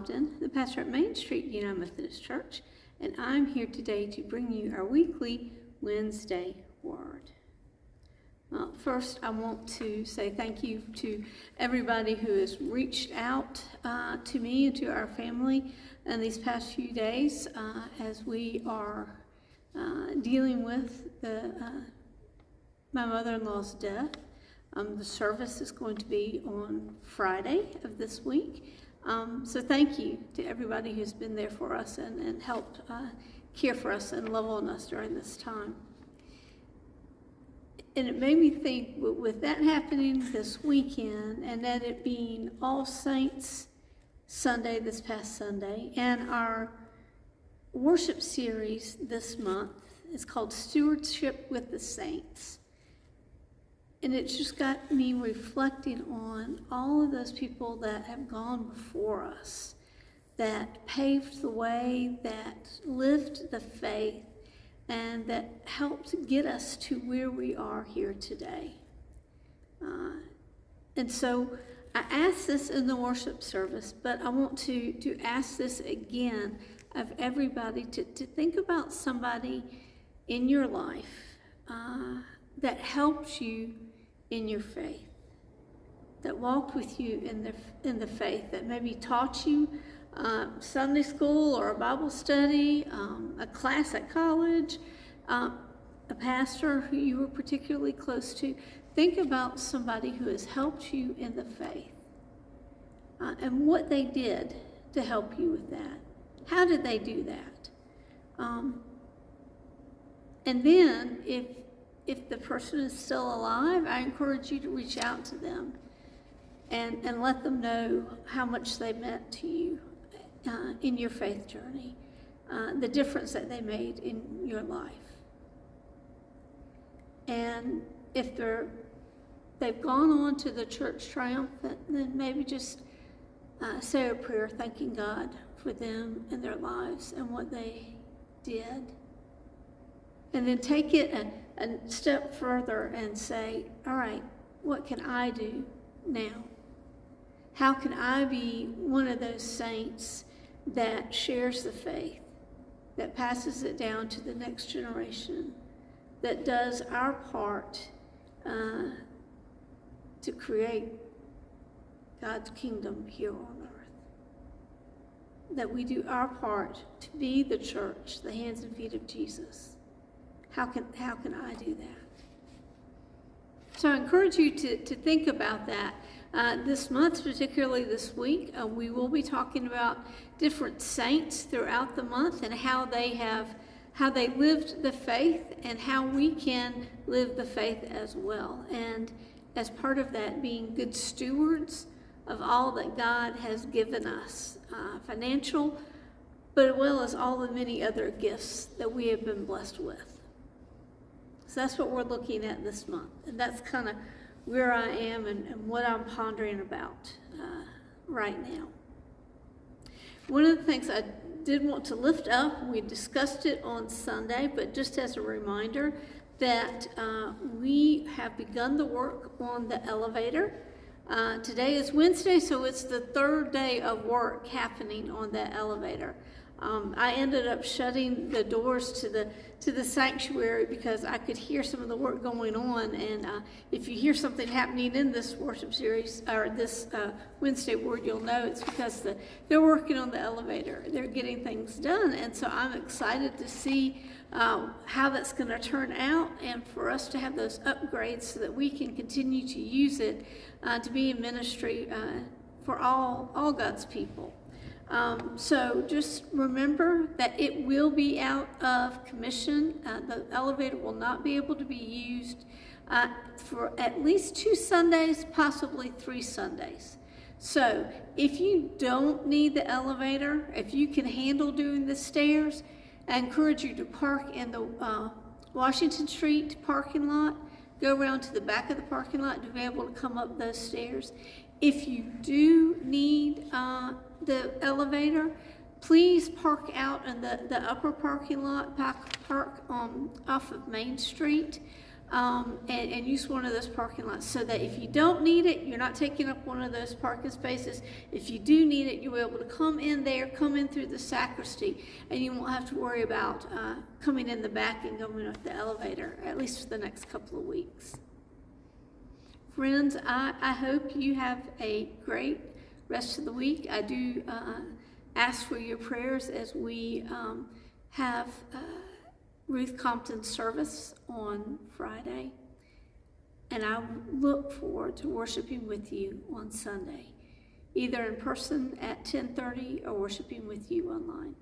Compton, the pastor at Main Street United Methodist Church, and I'm here today to bring you our weekly Wednesday Word. First, I want to say thank you to everybody who has reached out to me and to our family in these past few days as we are dealing with my mother-in-law's death. The service is going to be on Friday of this week. So thank you to everybody who's been there for us and helped care for us and love on us during this time. And it made me think, with that happening this weekend, and that it being All Saints Sunday this past Sunday, and our worship series this month is called Stewardship with the Saints. And it just got me reflecting on all of those people that have gone before us, that paved the way, that lived the faith, and that helped get us to where we are here today. And so I asked this in the worship service, but I want to ask this again of everybody to think about somebody in your life that helped you in your faith, that walked with you in the faith, that maybe taught you Sunday school or a Bible study, a class at college, a pastor who you were particularly close to. Think about somebody who has helped you in the faith and what they did to help you with that. How did they do that? And then if the person is still alive, I encourage you to reach out to them and let them know how much they meant to you in your faith journey, the difference that they made in your life. And if they've gone on to the church triumphant, then maybe just say a prayer thanking God for them and their lives and what they did. And then take it a step further and say, all right, what can I do now? How can I be one of those saints that shares the faith, that passes it down to the next generation, that does our part to create God's kingdom here on earth? That we do our part to be the church, the hands and feet of Jesus. How can I do that? So I encourage you to think about that. This month, particularly this week, we will be talking about different saints throughout the month and how they lived the faith and how we can live the faith as well. And as part of that, being good stewards of all that God has given us, financial, but as well as all the many other gifts that we have been blessed with. So that's what we're looking at this month. And that's kind of where I am and what I'm pondering about right now. One of the things I did want to lift up, we discussed it on Sunday, but just as a reminder that we have begun the work on the elevator. Today is Wednesday, so it's the third day of work happening on that elevator. I ended up shutting the doors to the sanctuary because I could hear some of the work going on. And if you hear something happening in this worship series or this Wednesday Word, you'll know it's because they're working on the elevator. They're getting things done, and so I'm excited to see how that's going to turn out, and for us to have those upgrades so that we can continue to use it to be in ministry for all God's people. So just remember that it will be out of commission. The elevator will not be able to be used for at least 2 Sundays, possibly 3 Sundays. So if you don't need the elevator, if you can handle doing the stairs, I encourage you to park in the Washington Street parking lot, go around to the back of the parking lot to be able to come up those stairs. If you do need the elevator, please park out in the upper parking lot, park off of Main Street. and use one of those parking lots, so that if you don't need it, you're not taking up one of those parking spaces. If you do need it, you'll be able to come in there, come in through the sacristy, and you won't have to worry about coming in the back and going up the elevator, at least for the next couple of weeks. Friends, I hope you have a great rest of the week. I do ask for your prayers as we have Ruth Compton's service on Friday, and I look forward to worshiping with you on Sunday, either in person at 10:30 or worshiping with you online.